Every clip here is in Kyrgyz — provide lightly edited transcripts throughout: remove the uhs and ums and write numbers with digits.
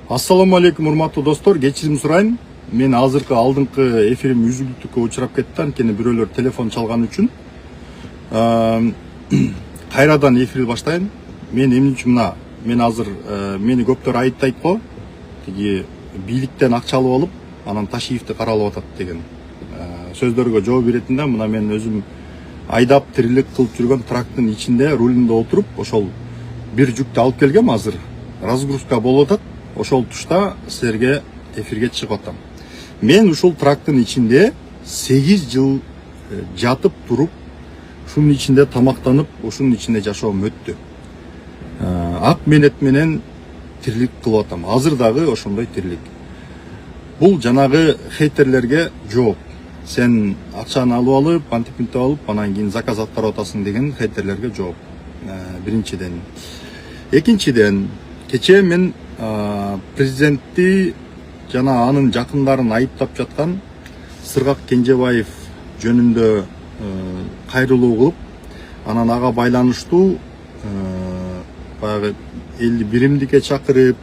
Ассаламу алейкум, урматтуу достор. Кечирим сурайм. Мен азыркы алдыңкы эфирим үзүлүктүккө учурап кетти, анткени бирөөлөр телефон чалган үчүн. Кайрадан эфир баштайм. Мен эмне үчүн мен азыр мени көптөр айыптайт го. Тиги бийликтен акча алып алып, анан Ташиевди каралап атат деген сөздөргө жооп беретин да. Мына мен өзүм айдап тирилик кылып жүргөн трактын ичинде, рулунда отуруп, ошол бир жүктү алып келгем, азыр разгрузка болуп атат. Ошол тушта силерге эфирге чыгып атам. Мен ушул трактын ичинде 8 жыл жатып туруп, ушунун ичинде тамактанып, ушунун ичинде жашоом өттү. Ак менет менен тирилик кылып атам. Азыр дагы ошондой тирилик. Бул жанагы хейтерлерге жооп. Сен акчаны алып алып, антип алып, анан кийин заказ аткарып атасың деген хейтерлерге жооп. Биринчиден. Экинчиден, кечээ мен президентти жана анын жакындарын айыптап жаткан Сыргак Кенжебаев жөнүндө кайрылуу кылып, анан ага байланыштуу баягы элди биримдикке чакырып,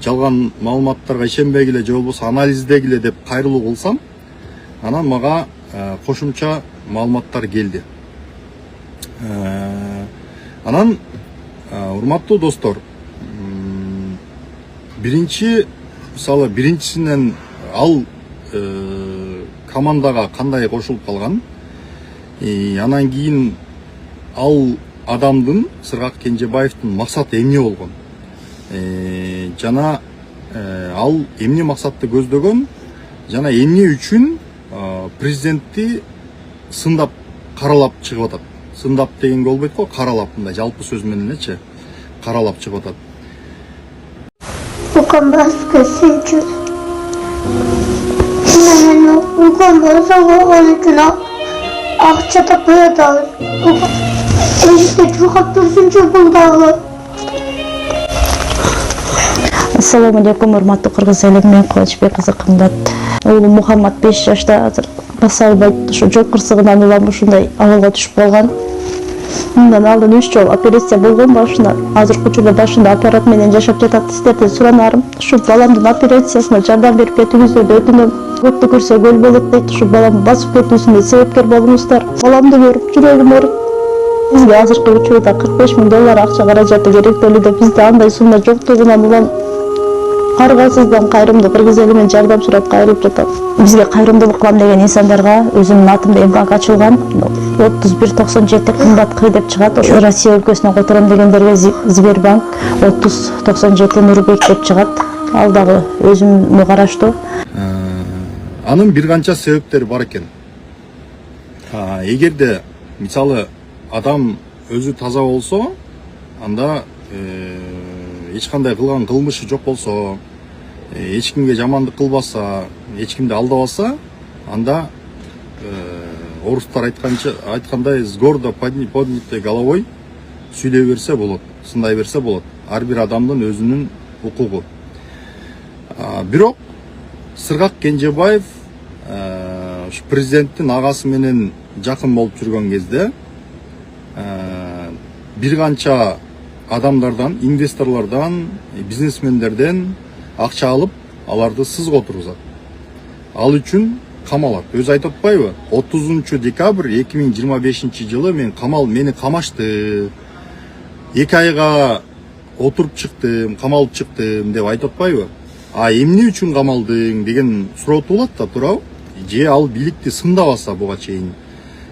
жалган маалыматтарга ишенбегиле же болбосо анализдегиле деп кайрылуу кылсам, анан мага кошумча маалыматтар келди. Анан урматтуу достор, мисалы биринчисинен ал командага кандай кошулуп калган, анан кийин ал адамдын, Сыргак Кенжебаевдин максаты эмне болгон, жана ал эмне максатты көздөгөн, жана эмне үчүн президентти сындап каралап чыгып атат. Сындап дегенге болбойт го, каралап, мындай жалпы сөз менен элечи, каралап чыгып атат. Bukan başka seçim. Yani bukan başka olayına akça tapıyor da. İşte çok haklısın buldağı. Assalamu alaikum, урматтуу кыргыз эли, мен Кылычбек кызы кымбат. Оğlum Muhammed 5 жашта азыр баса албайт, ушу жол кырсыгынан улам ушундай абалга түшүп калган. Мындан алдын 3 жол операция болгон башында. Азыркы учурда башында аппарат менен жашап жатат. Сиздерден суранарым, ушу баламдын операциясына жардам берип кетүүңүздөрдү өтүнөм. Көптү көрсө көл болот дейт. Ушу баламды басып кетүүсүнө себепкер болуңуздар. Баламды көрүп жүрөгүм ооруйт. Бизге азыркы учурда $45,000 акча каражаты керектелүүдө, бизде андай сумма жоктугунан улам аргасыздан кайрымдуу кыргыз эли менен жардам сурап кайрылып жатат. Бизге кайрымдуулук кылам деген инсандарга өзүмдүн атымда МК ачылган 3197 кымбат кый деп чыгат. Ошо Россия өлкөсүнө котором дегендерге Сбербанк 3097 Нурбек деп чыгат. Ал дагы өзүмө караштуу. Анын бир канча себептери бар экен. Эгерде мисалы адам өзү таза болсо, анда эч кандай кылган кылмышы жок болсо, эч кимге жамандык кылбаса, эч кимди алдабаса, анда орустар айткандай с гордо поднятой головой сүйлөй берсе болот, сындай берсе болот. Ар бир адамдын өзүнүн укугу. Бирок Сыргак Кенжебаев президенттин агасы менен жакын болуп жүргөн кезде бир канча адамдардан, инвесторлордан, бизнесмендерден акча алып, аларды сызга отургузат. Ал үчүн камалат. Өзү айтып атпайбы? 30 декабрь 2025 жылы мени камашты. 2 айга отуруп чыктым, камалып чыктым деп айтып атпайбы? Эмне үчүн камалдың деген суроо туулат да, туурабы? Же ал бийликти сындабаса буга чейин,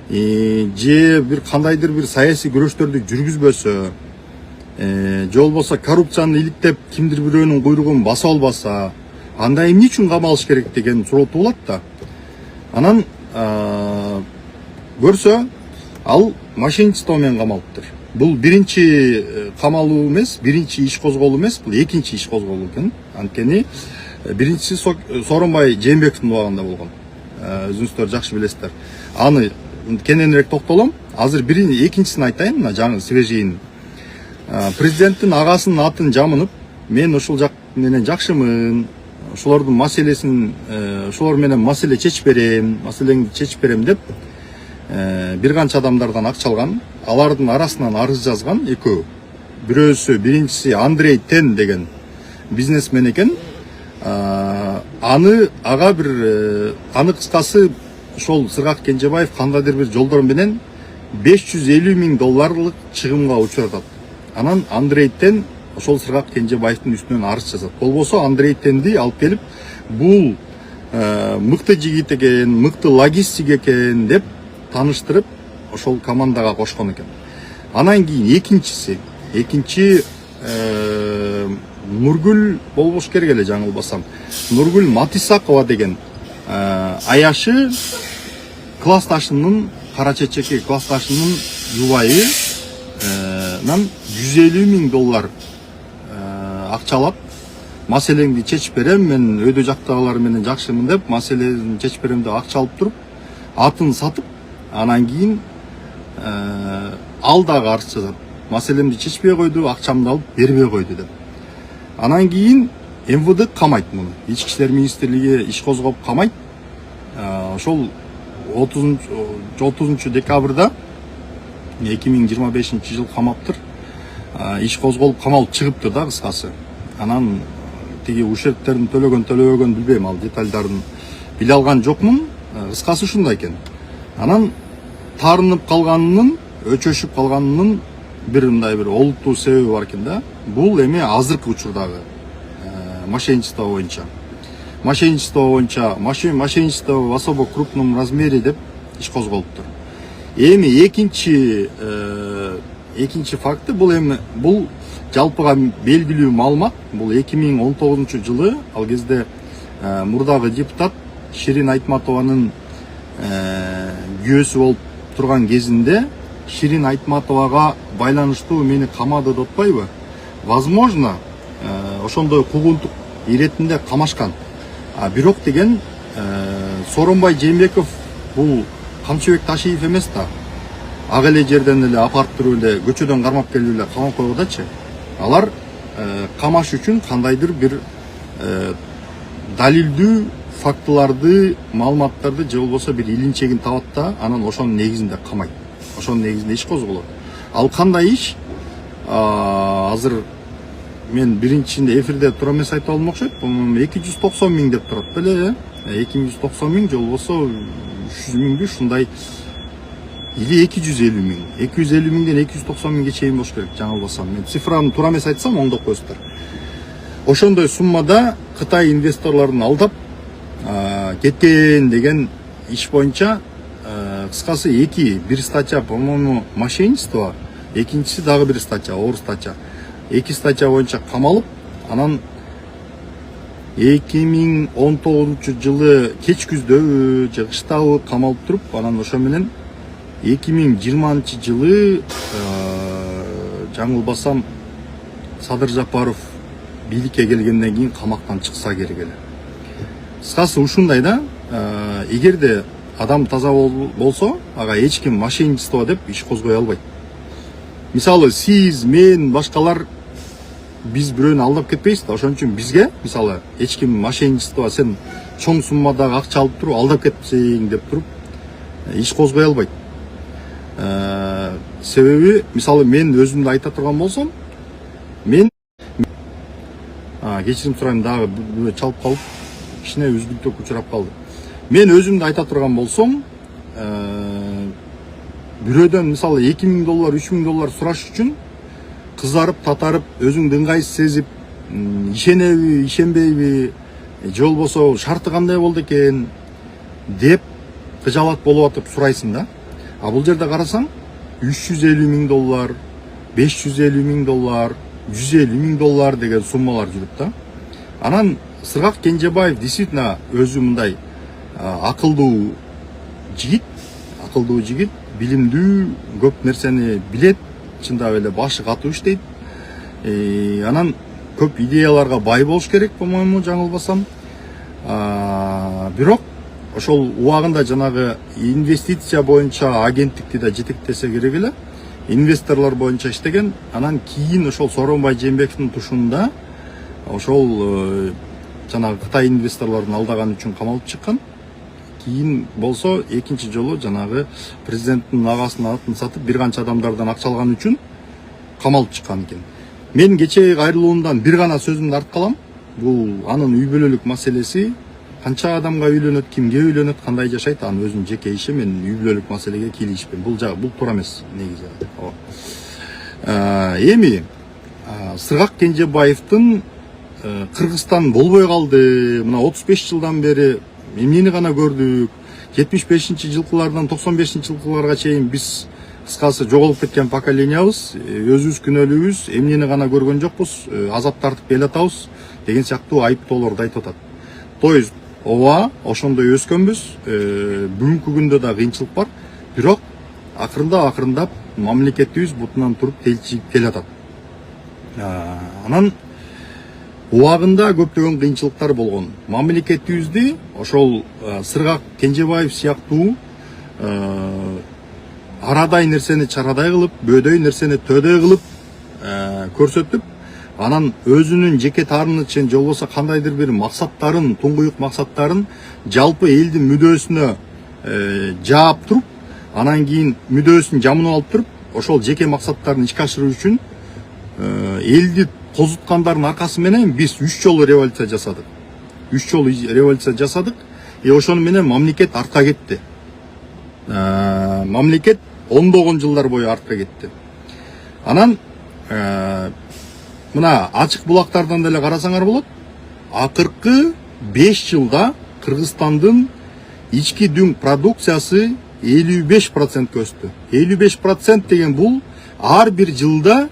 же бир кандайдыр бир саясий күрөштөрдү жүргүзбөсө, же болбосо коррупцияны иликтеп кимдир бирөөнүн куйругун баса албаса, анда эмне үчүн камалыш керек деген суроо туулат да. Анан көрсө, ал мошенничество менен камалыптыр. Бул биринчи камалуу эмес, биринчи иш козголуу эмес, бул экинчи иш козголуу экен. Анткени биринчиси Сооронбай Жээнбековдун убагында болгон. Өзүңүздөр жакшы билесиздер. Аны кененирээк токтолом. Азыр экинчисин айтайын, мына жаңы свежийин. Президенттин агасынын атын жамынып, мен ушул жак менен жакшымын, ошолордун маселесин, ошолор менен маселе чечип берем деп бир канча адамдардан акча алган. Алардын арасынан арыз жазган экөө. Бирөөсү, биринчиси Андрей Тен деген бизнесмен экен. ага бир аны кыскасы ошол Сыргак Кенжебаев кандайдыр бир жолдор менен $550,000 чыгымга учуратат. Анан Андреевден ошол Сыргак Кенжебаевдин үстүнөн арыз жазат. Болбосо Андреевденди алып келип бул мыкты жигит экен, мыкты логистик экен деп тааныштырып ошол командага кошкон экен. Анан кийин экинчи Нургүл болбош керек эле жаңылбасам. Нургүл Матисакова деген аяшы классташынын, кара чечекей классташынын жубайы нан $150,000 акча алат. Маселеңди чечип берем, мен өйдө жактагылар менен жакшымын деп, маселени чечип берем деп акча алып туруп, атын сатып, анан кийин ал дагы арыз жазат. Маселемди чечпей койду, акчамды алып бербей койду деп. Анан кийин МВД камайт муну. Ички иштер министрлиги иш козгоп камайт. Ошол 30 декабрда 2025 жыл камаптыр. Иш козголуп камалып чыгыптыр да кыскасы. Анан тиги ушерттерин төлөгөн билбейм, ал детальдарын биле алган жокмун. Кыскасы ушундай экен. Анан таарынып калганынын, өчөшүп калганынын бир мындай бир олуттуу себеби бар экен да. Бул эми азыркы учурдагы мошенничество боюнча. Мошенничество в особо крупном размере деп иш козголуптур. Эми экинчи факты бул жалпыга белгилүү маалымат. Бул 2019 жылы ал кезде мурдагы депутат Ширин Айтматованын күйөөсү болуп турган кезинде Ширин Айтматовага байланыштуу мени камады деп атпайбы? Возможно, ошондой куугунтук иретинде камашкан. Бирок деген Сооронбай Жээнбеков бул Камчыбек Ташиев эмес да. Ак эле жерден эле апарып туруп эле көчөдөн кармап келип эле камап койгодачы. Алар камаш үчүн кандайдыр бир далилдүү фактыларды, маалыматтарды же болбосо бир илинчегин табат да, анан ошонун негизинде камайт. Ошонун негизинде иш козголот. Ал кандай иш? Азыр мен биринчисинде эфирде тура эмес айтып алдым окшойт. 290,000 деп турат беле, 290,000 же болбосо 300,000 ушундай или 250,000. 250,000ден 290,000ге чейин болуш керек, жаңылбасам. Мен цифраны тура эмес айтсам оңдоп коесуздар. Ошондой суммада Кытай инвесторлорун алдап кеткен деген иш боюнча кыскасы бир статья, по-моему, мошенничество, экинчиси дагы бир статья, оор статья. 2 статья боюнча камалып, анан 2019 жылы кеч күздө же кыштабы камалып туруп, анан ошо менен 2020 жылы жаңылбасам Садыр Жапаров бийликке келгенден кийин камактан чыкса керек эле. Кыскасы ушундай да, эгерде адам таза болсо, ага эч ким мошенничество деп иш козгой албайт. Мисалы, сиз, мен, башкалар биз бирөөнү алдап кетпейбиз да, ошон үчүн бизге, мисалы, эч ким мошенничество, сен чоң суммадагы акча алып туруп алдап кетсең деп туруп иш козгой албайт. Себеби, мисалы, мен өзүмдү айта турган болсом, мен кечирим сурайм, дагы чалып калып, кичине үзгүлтүк учурап калды. Мен өзүмдү айта турган болсом, бирөөдөн мисалы $2,000, $3,000 сураш үчүн кызарып, татарып, өзүңдү ыңгайсыз сезип, ишенеби, ишенбейби, же болбосо шарты кандай болду экен деп кыжалат болуп атып сурайсың да. А бул жерде карасаң, $350,000, $550,000, $150,000 деген суммалар жүрүп да. Анан Сыргак Кенжебаев действительно өзү мындай акылдуу жигит, билимдүү, көп нерсени билет, чындап эле башы катуу иштейт. Анан көп идеяларга бай болуш керек, по-моему, жаңылбасам. Бирок ошол убагында жанагы инвестиция боюнча агенттикти да жетектесе керек эле. Инвесторлор боюнча иштеген, анан кийин ошол Сооронбай Жээнбековдун тушунда ошол жанагы Кытай инвесторлорун алдаган үчүн камалып чыккан. Кийин болсо экинчи жолу жанагы президенттин агасынын атын сатып бир канча адамдардан акча алган үчүн камалып чыккан экен. Мен кечээ кайрылуумдан бир гана сөзүмдү артып калам. бул анын үй бүлөлүк маселеси. Канча адамга үйлөнөт, кимге үйлөнөт, кандай жашайт, анын өзүнүн жеке иши. Мен үй бүлөлүк маселеге кийлигишпейм. Бул туура эмес негизи. Эми Сыргак Кенжебаевдин Кыргызстан болбой калды. Мына 35 жылдан бери эмнени гана көрдүк. 75-жылкылардан 95-жылкыларга чейин биз кыскасы жоголуп кеткен поколениябыз, өзүбүз күнөөлүүбүз, эмнени гана көргөн жокпуз, азап тартып элатабыз деген сыяктуу айыптоолорду айтып атат. То есть ооба, ошондой өскөнбүз, бүгүнкү күндө да кыйынчылык бар, бирок акырындап мамлекетибиз бутунан туруп телчигип келатат. Анан убагында көптөгөн кыйынчылыктар болгон. Мамлекетибизди ошол Сыргак Кенжебаев сыяктуу арадай нерсени чарадай кылып, бөөдөй нерсени төдөй кылып көрсөтүп, анан өзүнүн жеке таарынычын же болбосо кандайдыр бир максаттарын, туңгуюк максаттарын жалпы элдин мүдөөсүнө жаап туруп, анан кийин мүдөөсүн жамынып алып туруп, ошол жеке максаттарын ишке ашыруу үчүн элди козуткандардын аркасы менен биз 3 жолу революция жасадык. 3 жолу революция жасадык. Ошону менен мамлекет артка кетти. Мамлекет ондогон жылдар бою артка кетти. Анан мына ачык булактардан деле карасаңар болот. Акыркы 5 жылда Кыргызстандын ички дүң продукциясы 55% өстү. 55% деген бул ар бир жылда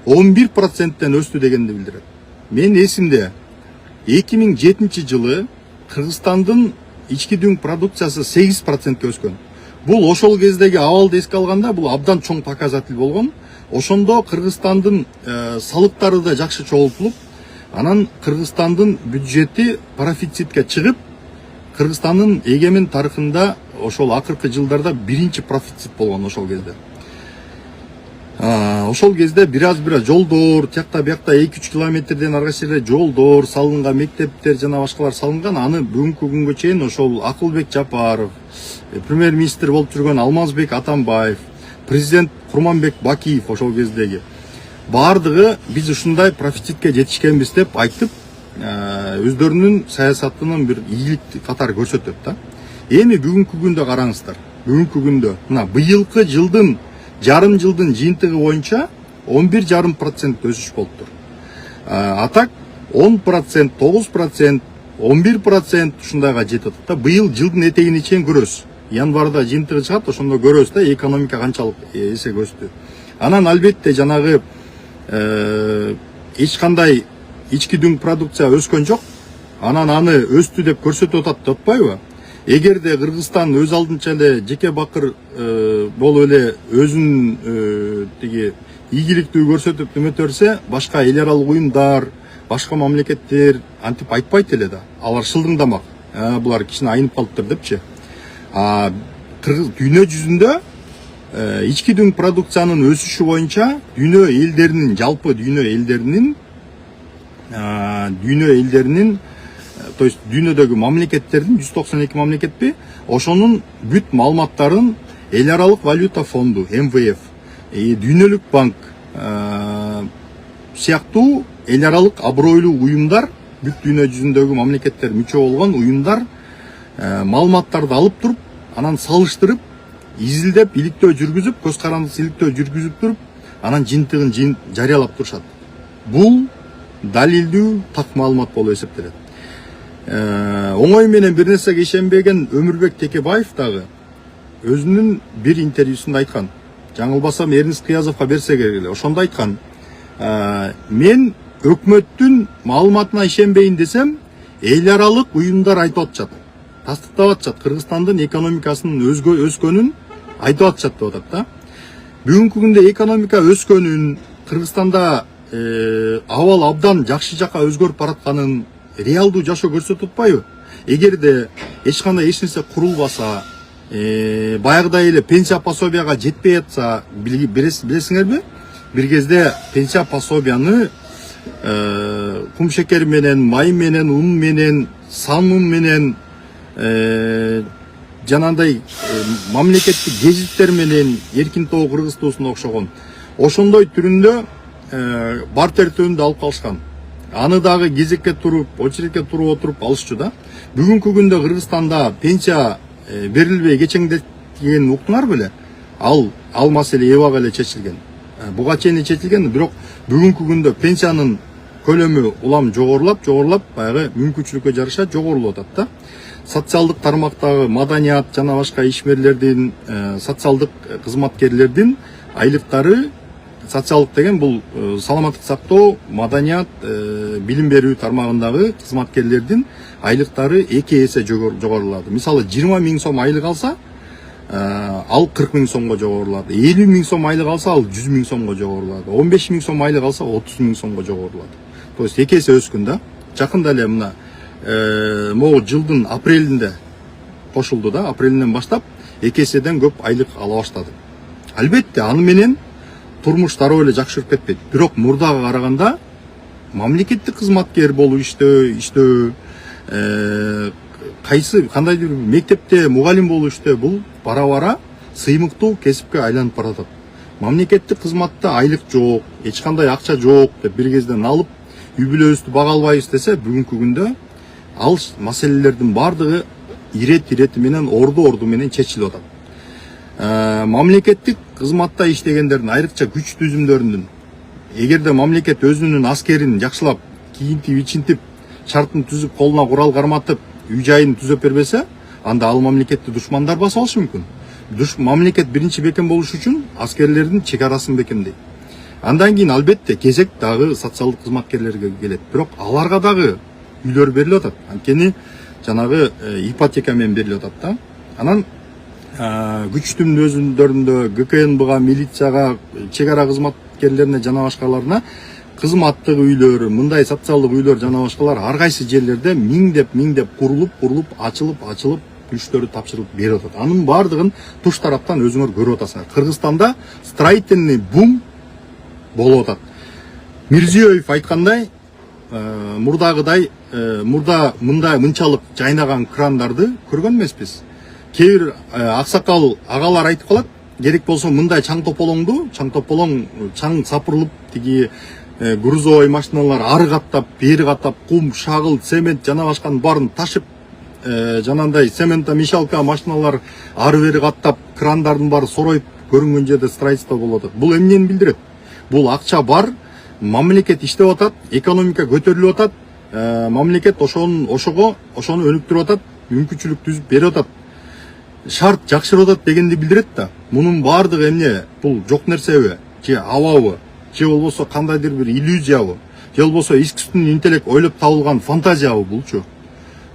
11%тен өстү дегенди билдирет. Мен эсимде 2007 жылы Кыргызстандын ички дүң продукциясы 8% өскөн. Бул ошол кездеги абалды эске алганда бул абдан чоң показатель болгон. Ошондо Кыргызстандын салыктары да жакшы чогултулуп, анан Кыргызстандын бюджети профицитке чыгып, Кыргызстандын эгемен тарыхында ошол акыркы жылдарда биринчи профицит болгон ошол кезде. Ошол кезде бир жолдор, тиякта биякта 2-3 километрден арга жерде жолдор салынган, мектептер жана башкалар салынган. Аны бүгүнкү күнгө чейин ошол Акылбек Жапаров, премьер-министр болуп жүргөн Алмазбек Атамбаев, президент Курманбек Бакиев ошол кездеги бардыгы биз ушундай профицитке жетишкенбиз деп айтып, өздөрүнүн саясатынын бир ийгилик катары көрсөтөт да. Эми бүгүнкү күндө караңыздар. Бүгүнкү күндө мына быйылкы жылдын жарым жылдын жыйынтыгы боюнча 11,5% өсүш болуптур. Атак 10%, 9%, 11% ушундайга жетип атат да. Быйыл жылдын этегине чейин көрөбүз. Январда жыйынтыгы чыгат, ошондо көрөбүз да экономика канчалык эсеге өстү. Анан албетте жанагы эч кандай ички дүң продукция өскөн жок. Анан аны өстү деп көрсөтүп атат деп атпайбы? Эгерде Кыргызстан өз алдынча эле жеке бакыр болуп эле өзүнүн тиги ийгиликтүү көрсөтүп неметип берсе, башка эл аралык уюмдар, башка мамлекеттер антип айтпайт эле да. Алар шылдыңдамак. Булар кичине айнып калыптыр депчи. Дүйнө жүзүндө ички дүң продукциянын өсүшү боюнча дүйнө элдеринин, жалпы дүйнө элдеринин то есть дүйнөдөгү мамлекеттердин 192 мамлекетпи, ошонун бүт маалыматтарын эл аралык валюта фонду МВФ, дүйнөлүк банк сыяктуу эл аралык абройлуу уюмдар, бүт дүйнө жүзүндөгү мамлекеттер мүчө болгон уюмдар маалыматтарды алып туруп, анан салыштырып, изилдеп, иликтөө жүргүзүп, көз карандысыз иликтөө жүргүзүп туруп, анан жыйынтыгын жарыялап турушат. Бул далилдүү так маалымат болуп эсептелет. Оңой менен бир нерсеге ишенбеген Өмүрбек Текебаев дагы өзүнүн бир интервьюсунда айткан. Жаңылбасам Эрнест Кыязовго берсе керек эле. Ошондо айткан: "Мен өкмөттүн маалыматына ишенбейин десем, эл аралык уюмдар айтып атышат. Тастыктап атышат, Кыргызстандын экономикасынын өскөнүн айтып атышат" деп атат да. Бүгүнкү күндө экономика өскөнүн, Кыргызстанда абал абдан жакшы жакка өзгөрүп баратканын реалдуу жашоо көрсөтүп атпайбы? Эгерде эч кандай эч нерсе курулбаса, баягыдай эле пенсия пособияга жетпей атса, билесиңерби? Бир кезде пенсия пособияны кум шекер менен, май менен, ун менен, самун менен, жанагындай мамлекеттик гезиттер менен Эркин Тоо Кыргыз туусуна окшогон ошондой түрүндө бартер түрүндө алып калышкан. аны дагы кезекке туруп, очередке туруп отуруп алышчу да. Бүгүнкү күндө Кыргызстанда пенсия берилбей кечеңдеткен уктуңар беле? Ал маселе эбак эле чечилген. Буга чейин чечилген, бирок бүгүнкү күндө пенсиянын көлөмү улам жогорулап, баягы мүмкүнчүлүккө жараша жогорулуп атат да. Социалдык тармактагы маданият жана башка ишмерлердин, социалдык кызматкерлердин айлыктары, социалдык деген бул саламаттык сактоо, маданият, билим берүү тармагындагы кызматкерлердин айлыктары 2 эсе жогорулады. Мисалы 20 миң сом айлык алса, ал 40 миң сомго жогорулады. 50 миң сом айлык алса, ал 100 миң сомго жогорулады. 15 миң сом айлык алса, 30 миң сомго жогорулады. То есть 2 эсе өскөн да. Жакында эле мына могу жылдын апрелинде кошулду да, апрелинден баштап 2 эседен көп айлык ала баштады. Албетте аны менен турмуш дароо эле жакшырып кетпейт. Бирок мурдага караганда мамлекеттик кызматкер болуп иштөө, кандайдыр бир мектепте мугалим болуп иштөө, бул бара-бара сыймыктуу кесипке айланып баратат. Мамлекеттик кызматта айлык жок, эч кандай акча жок деп бир кезден алып, үй бүлөбүздү бага албайбыз десе, бүгүнкү күндө ал маселелердин бардыгы ирети менен, орду менен чечилип атат. Мамлекеттик кызматта иштегендердин, айрыкча күч түзүмдөрүнүн, эгерде мамлекет өзүнүн аскерин жакшылап, кийинтип, ичинтип, шартын түзүп, колуна курал карматып, үй жайын түзөп бербесе, анда ал мамлекетти душмандар басып алышы мүмкүн. Мамлекет биринчи бекем болуш үчүн аскерлердин чек арасын бекемдейт. Андан кийин албетте кезек дагы социалдык кызматкерлерге келет. Бирок аларга дагы үйлөр берилип атат. Анткени жанагы ипотека менен берилип атат да. Анан күчтүн өзүндөрүндө ГКНБга, милицияга, чек ара кызматкерлерине жана башкаларына кызматтык үйлөр, мындай социалдык үйлөр жана башкалар ар кайсы жерлерде миңдеп курулуп, ачылып, күчтөрү тапшырылып берип атат. Анын бардыгын туш тараптан өзүңөр көрүп атасыңар. Кыргызстанда строительный бум болуп атат. Мирзиёев айткандай, мурда мынчалык жайнаган крандарды көргөн эмеспиз. Кээ бир аксакал агалар айтып калат, керек болсо мындай чаң тополоң чаң сапырылып, тиги грузовой машиналар ары каттап, бери каттап, кум, шагыл, цемент жана башканын баарын ташып, жанандай цементомешалка машиналар ары бери каттап, крандардын баары сороюп көрүнгөн жерде строительство болуп атат. Бул эмнени билдирет? Бул акча бар, мамлекет иштеп атат, экономика көтөрүлүп атат, мамлекет ошону өнүктүрүп атат, мүмкүнчүлүк түзүп берип атат, шарт жакшырып атат дегенди билдирет да. Мунун баардыгы эмне? Бул жок нерсеби? Же абабы? Же болбосо кандайдыр бир иллюзиябы? Же болбосо искусственный интеллект ойлоп табылган фантазиябы булчу?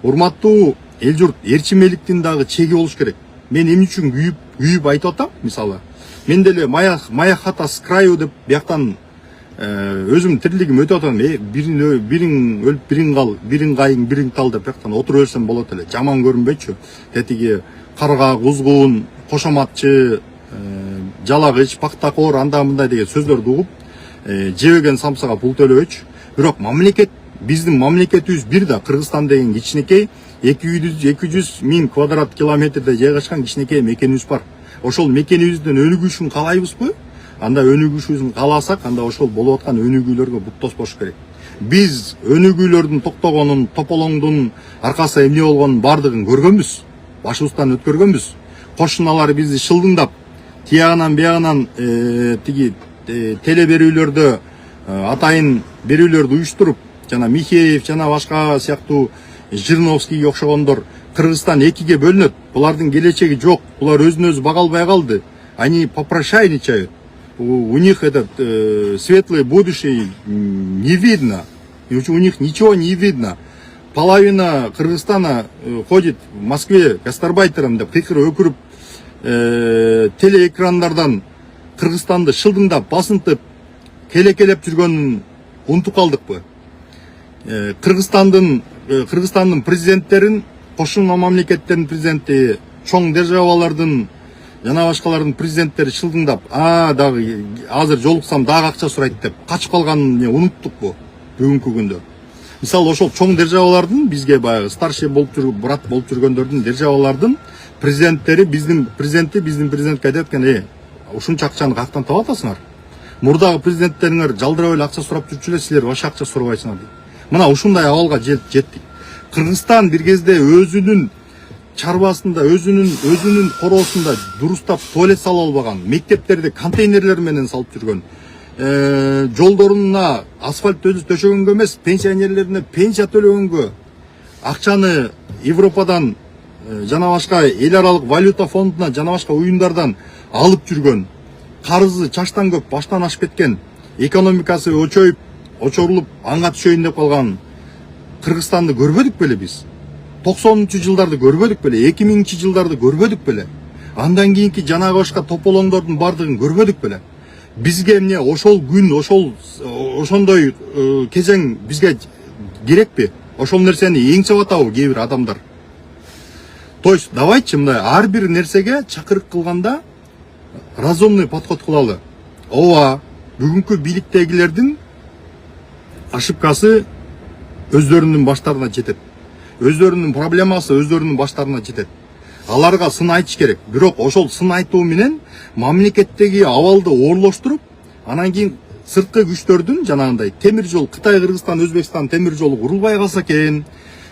Урматтуу эл журт, ээрчимеликтин дагы чеги болуш керек. Мен эмне үчүн күйүп айтып атам? Мисалы, мен деле мая хата с краю деп бияктан өзүм тирилигим өтүп атам. Бириң өлүп, бириң кал, бириң кайың, бириң тал деп бияктан отуруп берсем болот эле. Жаман көрүнбөйчү. Тетиги карга, кузгун, кошоматчы, жалагыч, пактакор, анда мындай деген сөздөрдү угуп, жебеген самсага пул төлөбөйчү. Бирок биздин мамлекетибиз бир да. Кыргызстан деген кичинекей 200 миң квадрат километрде жайгашкан кичинекей мекенибиз бар. Ошол мекенибиздин өнүгүшүн каалайбызбы? Анда өнүгүшүбүздүн кааласак, анда ошол болуп аткан өнүгүүлөргө бут тоспош керек. Биз өнүгүүлөрдүн токтогонун, тополоңдун аркасы эмне болгонун бардыгын көргөнбүз. Башыбыздан өткөргөнбүз. Кошуналар бизди шылдыңдап, тиягынан биягынан тиги теле берүүлөрдө атайын берүүлөрдү уюштуруп, жана Михеев жана башка сыяктуу Жириновскийге окшогондор Кыргызстан экиге бөлүнөт. Булардын келечеги жок. Булар өзүн өзү бага албай калды. Они попрошайничают. У них этот светлое будущее не видно. У них ничего не видно. Половина Кыргызстана ходит в Москве гастарбайтером деп кыйкырып өкүрүп, телеэкрандардан Кыргызстанды шылдыңдап, басынтып, келекелеп жүргөнүн унутуп калдыкпы? Кыргызстандын президенттерин, кошуна мамлекеттердин президенти, чоң державалардын жана башкалардын президенттери шылдыңдап, дагы азыр жолуксам дагы акча сурайт деп качып калганын унуттукпу бүгүнкү күндө? Мисалы, ошол чоң державалардын, бизге баягы старший болуп жүрүп, брат болуп жүргөндөрдүн державалардын президенттери биздин президентке айтат экен, ушунча акчаны каяктан таап атасыңар? Мурдагы президенттериңер жалдырап эле акча сурап жүрчү эле, силер вообще акча сурабайсыңар дейт. Мына ушундай абалга жеттик. Кыргызстан бир кезде өзүнүн чарбасында, өзүнүн короосунда дурустап туалет сала албаган, мектептерди контейнерлер менен салып жүргөн, жолдоруна асфальт төшөгөнгө эмес, пенсионерлерине пенсия төлөгөнгө акчаны Европадан жана башка эл аралык валюта фондуна жана башка уюмдардан алып жүргөн, карызы чачтан көп, баштан ашып кеткен, экономикасы очорулуп, аңга түшөйүн деп калган Кыргызстанды көрбөдүк беле биз? 90-жылдарды көрбөдүк беле? 2000-жылдарды көрбөдүк беле? Андан кийинки жанагы башка тополоңдордун бардыгын көрбөдүк беле? Бизге эмне ошол күн, ошондой кезең бизге керекпи? Ошол нерсени эңсеп атабы кээ бир адамдар? То есть, давайте мындай ар бир нерсеге чакырык кылганда разумный подход кылалы. Ооба, бүгүнкү бийликтегилердин ошибкасы өздөрүнүн баштарына жетет. Өздөрүнүн проблемасы өздөрүнүн баштарына жетет. Аларга сын айтыш керек. Бирок ошол сын айтуу менен мамлекеттеги абалды оорлоштуруп, анан кийин сырткы күчтөрдүн жанагындай темир жол, Кытай, Кыргызстан, Өзбекстан темир жолу курулбай калса экен,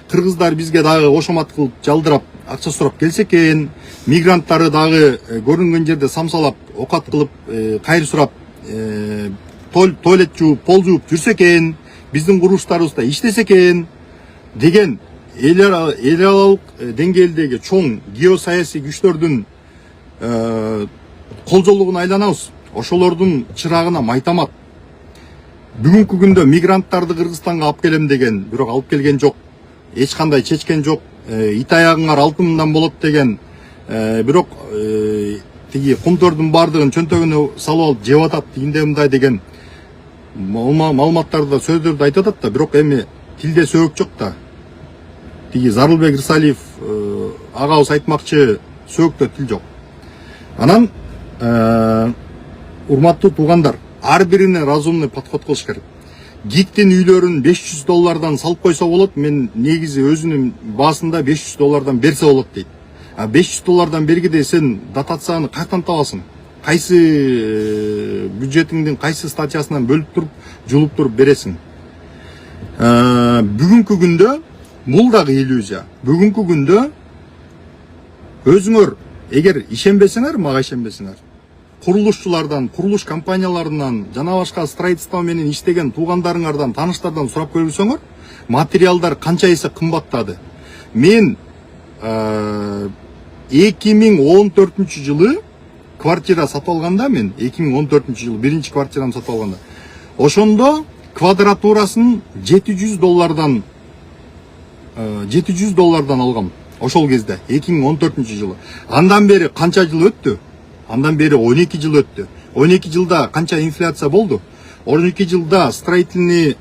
кыргыздар бизге дагы кошомат кылып жалдырап акча сурап келсе экен, мигранттары дагы көрүнгөн жерде самсалап, окат кылып, кайыр сурап, туалет жууп, пол жууп жүрсө экен, биздин курулуштарыбыз да иштесе экен деген эл аралык деңгээлдеги чоң геосаясий күчтөрдүн колжоолугуна айланабыз. Ошолордун чырагына майтамат. Бүгүнкү күндө мигранттарды Кыргызстанга алып келем деген, бирок алып келген жок. Эч кандай чечкен жок. Ит аягыңар алтындан болот деген, бирок тиги кумтордун бардыгын чөнтөгүнө салып алып жеп атат тигиндей мындай деген маалыматтарды сөздөрдү айтып атат да, бирок эми тилде сөөгүк жок да. Тиги Зарылбек Рысалиев агабыз айтмакчы, сөөгүктө тил жок. Анан урматтуу туугандар, ар бирине разумный подход кылыш керек. Гиктин үйлөрүн $500 салып койсо болот, мен негизи өзүнүн баасында $500 берсе болот дейт. $500 бергиде сен дотацияны каяктан табасың? Кайсы бюджетиңдин кайсы статьясынан бөлүп туруп, жулуп туруп бересиң? Бүгүнкү күндө бул дагы иллюзия. Бүгүнкү күндө өзүңөр эгер ишенбесеңер, мага ишенбесеңер, курулушчулардан, курулуш компанияларынан, жана башка строительство менен иштеген туугандарыңардан, тааныштардан сурап көрсөңөр, материалдар канча эсе кымбаттады. Мен 2014 жылы квартира сатып алганда, мен 2014 жылы биринчи квартирамды сатып алганда, ошондо квадратурасын $700 алгам. Ошол кезде 2014 жылы. Андан бери канча жыл өттү? Андан бери 12 жыл өттү. 12 жылда канча инфляция болду? 12 жылда строительный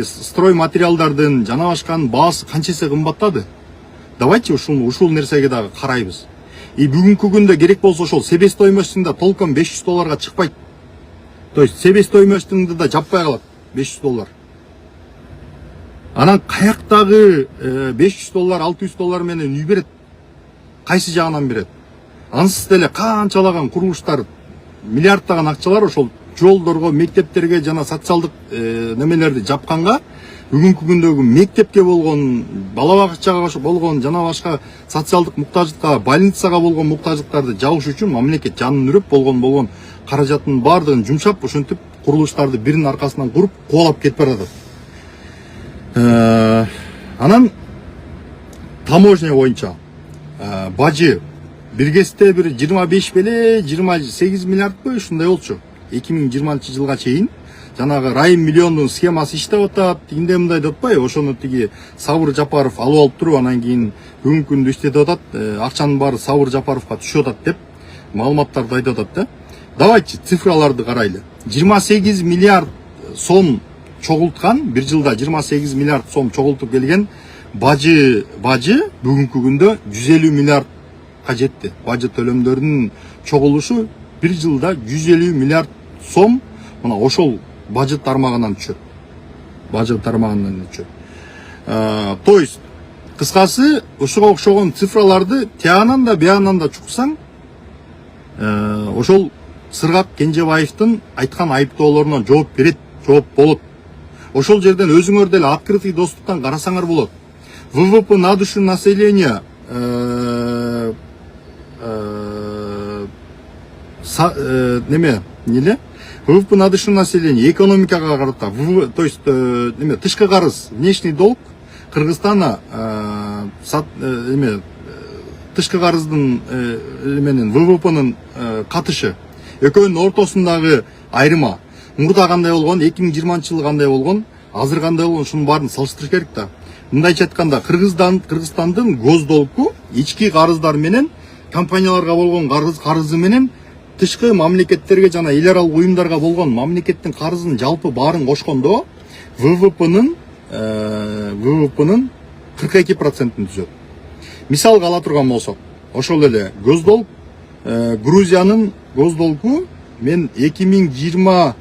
строй материалдардын жана башканын баасы канча эсе кымбаттады? Давайте ушул нерсеге дагы карайбыз. И бүгүнкү күндө керек болсо ошол себестоимостунда толком $500 чыкпайт. То есть себестоимостунда да жаппай калат $500. Анан каяктагы $500, $600 менен үй берет? Кайсы жагынан берет? Ансыз деле канчалаган курулуштар, миллиардтаган акчалар ошол жолдорго, мектептерге жана социалдык немелерди жапканга, бүгүнкү күндөгү мектепке болгон, бала бакчага болгон, жана башка социалдык муктаждыкка, больницага болгон муктаждыктарды жабыш үчүн мамлекет жанын үрүп болгон каражаттын бардыгын жумшап, ошентип курулуштарды биринин аркасынан куруп, кубалап кетип баратат. Анан таможня боюнча бажы бир кезде бир 25 беле 28 миллиардбы ушундай болчу. 2020 жылга чейин жанагы райым миллиондун схемасы иштеп атат, тигиндей мындай деп атпайбы? Ошону тиги Сабыр Жапаров алып туруп, анан кийин бүгүнкү күндө иштетип атат, акчанын баары Сабыр Жапаровго түшүп атат деп маалыматтарды айтып атат да. Давайте цифраларды карайлы. 28 миллиард сом чогулткан, бир жылда 28 миллиард сом чогултуп келген бажы бүгүнкү күндө 150 миллиардка жетти. Бажы төлөмдөрүнүн чогулушу бир жылда 150 миллиард сом мына ошол бажы тармагынан түшөт. То есть кыскасы ушуга окшогон цифраларды тиянан да биянан да чуксаң, ошол Сыргак Кенжебаевдин айткан айыптоолоруна жооп берет, жооп болот. ошол жерден өзүңөр деле открытый доступтан карасаңар болот. ВВП на душу населения ВВП на душу населения экономикага карата, то есть тышкы карыз, внешний долг Кыргызстана тышкы карыздын менен ВВПнын катышы экөөнүн ортосундагы айырма мурда кандай болгон, 2020 кандай болгон, азыр кандай болгон, ушунун баарын салыштырыш керек да. Мындайча айтканда Кыргызстандын гос долгу ички карыздар менен компанияларга болгон карызы менен тышкы мамлекеттерге жана эл аралык уюмдарга болгон мамлекеттин карызын жалпы баарын кошкондо ВВПнын 42%-ын түзөт. Мисалга ала турган болсок, ошол эле гос долг Грузиянын гос долгу мен 2024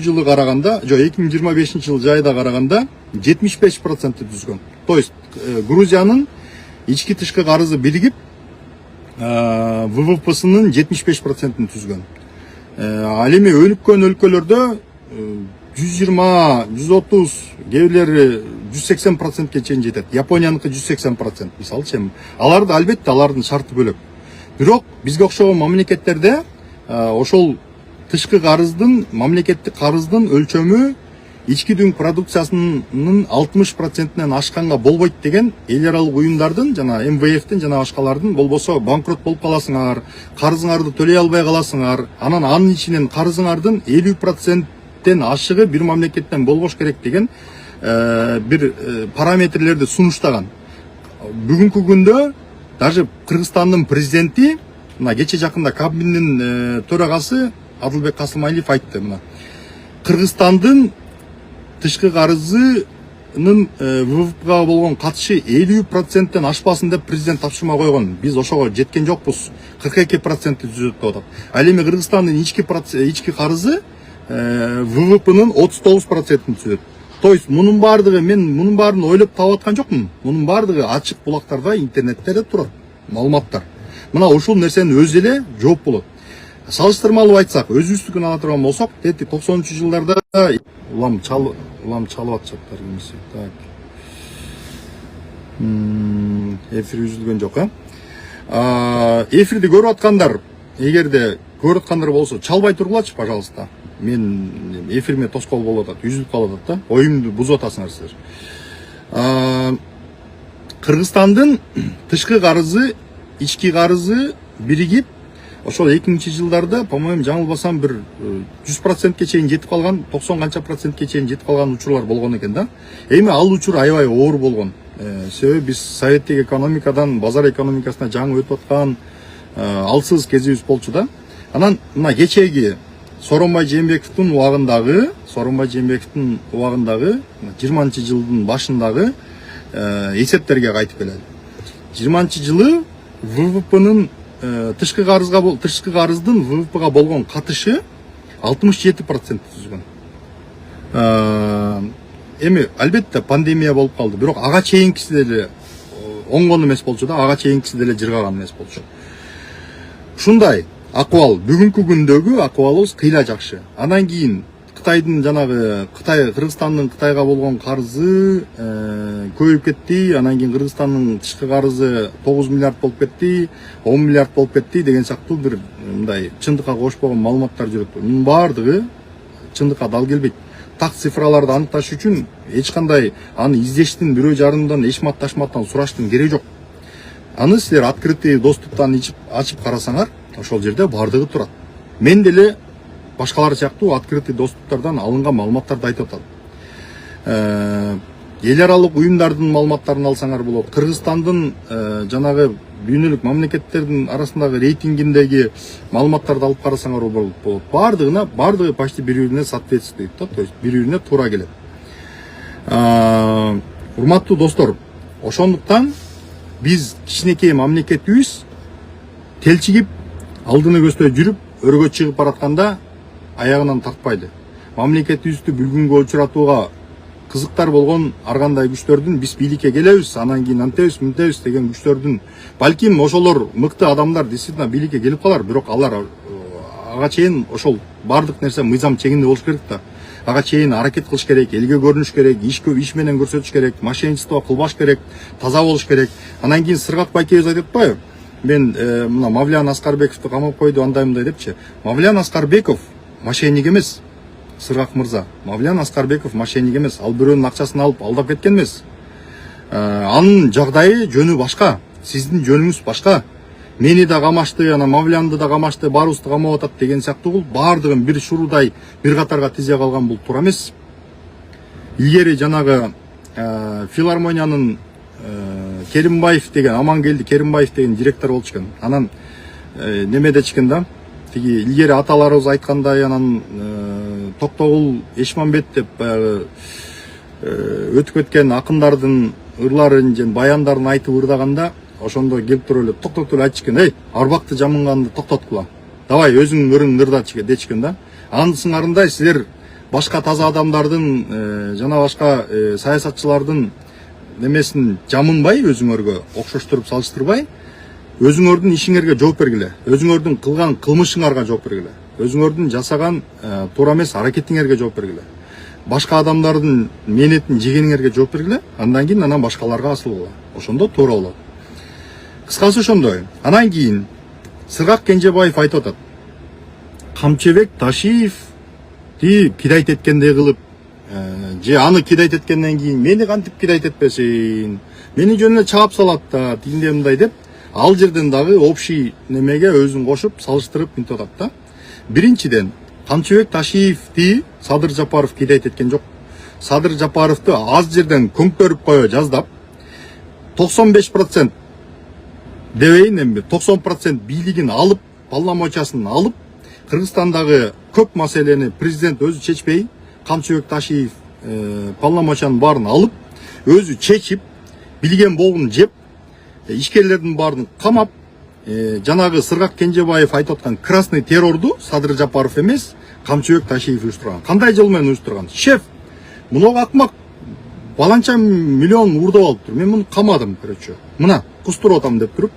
жылы караганда, 2025 жылы жайда караганда 75% түзгөн. То есть Грузиянын ички тышкы карызы биригип ВВПсынын 75%-ын түзгөн. Ал эми өнүккөн өлкөлөрдө 120, 130, кээ 180%-ке чейин жетет. Японияныкы 180%. Мисалы, аларды албетте алардын шарты бөлөк. Бирок бизге окшогон мамлекеттерде ошол тышкы карыздын, мамлекеттик карыздын өлчөмү ички дүң продукциясынын 60%-нен ашканга болбойт деген эл аралык уюмдардын жана МВФтин жана башкалардын, болбосо банкрот болуп каласыңар, карызыңарды төлөй албай каласыңар, анын ичинен карызыңардын 50%-тен ашыгы бир мамлекеттен болбош керек деген бир параметрлерди сунуштаган. Бүгүнкү күндө даже Кыргызстандын президенти мына кече жакында Кабминдин төрагасы Адылбек Касымалиев айтты, мына Кыргызстандын тышкы карызынын ВВПга болгон катышы 50%-тен ашпасын деп президент тапшырма койгон. Биз ошого жеткен жокпуз. 42%-ти түзөт деп атат. Ал эми Кыргызстандын ички карызы ВВПнын 39%-ин түзөт. То есть мунун баардыгы, мен мунун баарын ойлоп таап аткан жокмун. Мунун баардыгы ачык булактарда, интернетте турат маалыматтар. Мына ушул нерсенин өзү эле жооп болот. Салыштырмалуу айтсак, өзүбүздүкүн ала турган болсок, 90-жылдарда улам чалып атышаттар кимиси. Так. Эфир үзүлгөн жок, эфирди көрүп аткандар, эгерде көрүп аткандар болсо, чалбай тургулачы, пожалуйста. Мен эфириме тоскоол болуп атат, үзүлүп калып атат да. Оюмду бузуп атасыңар силер. Кыргызстандын тышкы карызы, ички карызы биригип, ошол 2000-жылдарда, по-моему, жаңылбасам бир 100%-ке чейин жетип калган, 90 канча процентке чейин жетип калган учурлар болгон экен да. Эми ал учур аябай оор болгон. Себеби биз советтик экономикадан базар экономикасына жаңы өтүп аткан алсыз кезибиз болчу да. Анан мына кечеги Сооронбай Жээнбековдун убагындагы 20-жылдын башындагы эсептерге кайтып келели. 20-жылы ВВПнын тышкы карыздын ВВПга болгон катышы 67% түзгөн. Эми албетте пандемия болуп калды, бирок ага чейинкиси деле оңгон эмес болчу да, ага чейинкиси деле жыргаган эмес болчу. Ушундай акыбал, бүгүнкү күндөгү акыбалыбыз кыйла жакшы. Андан кийин Кытайдын жанагы Кыргызстандын Кытайга болгон карызы көбөйүп кетти. Андан кийин Кыргызстандын тышкы карызы 9 миллиард болуп кетти, 10 миллиард болуп кетти деген сыяктуу бир мындай чындыкка кошпогон маалыматтар жүрөт. Мунун баардыгы чындыкка дал келбейт. Так цифраларды аныкташ үчүн эч кандай аны издештин, бирөө жарымдан эшмат ташматтан сураштын кереги жок. Аны силер открытый доступтан ачып карасаңар, ошол жерде баардыгы турат. Мен деле башкалар сыяктуу открытый доступтардан алынган маалыматтарды айтып атат. Эл аралык уюмдардын маалыматтарын алсаңар болот. Кыргызстандын жанагы дүйнөлүк мамлекеттердин арасындагы рейтингиндеги маалыматтарды алып карасаңар болот. Баардыгы почти бири-бирине соответствует, то есть бири-бирине туура келет. Урматтуу достор, ошондуктан биз кичинекей мамлекетибиз телчигип, алдыны көздөй жүрүп, өргө чыгып баратканда аягынан тартпайды. Мамлекетибизди бүлгүнгө учуратууга кызыктар болгон ар кандай күчтөрдүн биз бийликке келебиз, анан кийин антебиз, мынтебиз деген күчтөрдүн балким ошолор мыкты адамдар действительно бийликке келип калар, бирок алар ага чейин ошол бардык нерсе мыйзам чегинде болуш керек да. ага чейин аракет кылыш керек, элге көрүнүш керек, иш менен көрсөтүш керек, мошенничество кылбаш керек, таза болуш керек. Анан кийин Сыргак байкебиз айтып атпайбы? Мен мына Мавлян Аскарбековду камап койду андай мындай депчи. Мавлян Аскарбеков мошенник эмес. Сыргак мырза, Мавлян Аскарбеков мошенник эмес. Ал бирөөнүн акчасын алып алдап кеткен эмес. Анын жагдайы жөнү башка. Сиздин жөнүңүз башка. Мени да камашты, ана Мавлянды да камашты, баарыбызды камап атат деген сыяктуу бул баардыгын бир шурудай бир катарга тизе калган бул туура эмес. Илгери жанагы филармониянын Керимбаев деген, Амангелди Керимбаев деген директор болчу экен. Анан неме дечкен да, тиги илгери аталарыбыз айткандай, анан Токтогул Эшмамбет деп өтүп кеткен акындардын ырларын же баяндарын айтып ырдаганда, ошондо келип туруп эле токтотуп эле айтышкен, эй, арбакты жамынганды токтоткула. Давай өзүң ырың ырдачы дечкен да. Анын сыңарындай силер башка таза адамдардын жана башка саясатчылардын немесин жамынбай, өзүңөргө окшоштуруп салыштырбай, өзүңөрдүн ишиңерге жооп бергиле. Өзүңөрдүн кылган кылмышыңарга жооп бергиле. Өзүңөрдүн жасаган туура эмес аракетиңерге жооп бергиле. Башка адамдардын мээнетин жегениңерге жооп бергиле. Андан кийин анан башкаларга асылгыла. Ошондо туура болот. Кыскасы ошондой. Анан кийин Сыргак Кенжебаев айтып атат. Камчыбек Ташиевди кидайт эткендей кылып, же аны кидайт эткенден кийин мени кантип кидайт этпесин? Мени жөн эле чаап салат да, тигиндей мындай деп, ал жерден дагы общий немеге өзүн кошуп, салыштырып мынтип атат да. Биринчиден, Камчыбек Ташиевди Садыр Жапаров кидайт эткен жок. Садыр Жапаровду аз жерден көңтөрүп кое жаздап, 95% дебейин эми 90% бийлигин алып, полномочиясын алып, Кыргызстандагы көп маселени президент өзү чечпей, Камчыбек Ташиев полномочиянын баарын алып, өзү чечип, билген болгун жеп, ишкерлердин баарын камап, жанагы Сыргак Кенжебаев айтып аткан красный террорду Садыр Жапаров эмес, Камчыбек Ташиев уюштурган. Кандай жол менен уюштурган? Шеф, мунуга акмак баланча миллион урдап алып тур. Мен муну камадым, короче. Мына кустуруп атам деп туруп,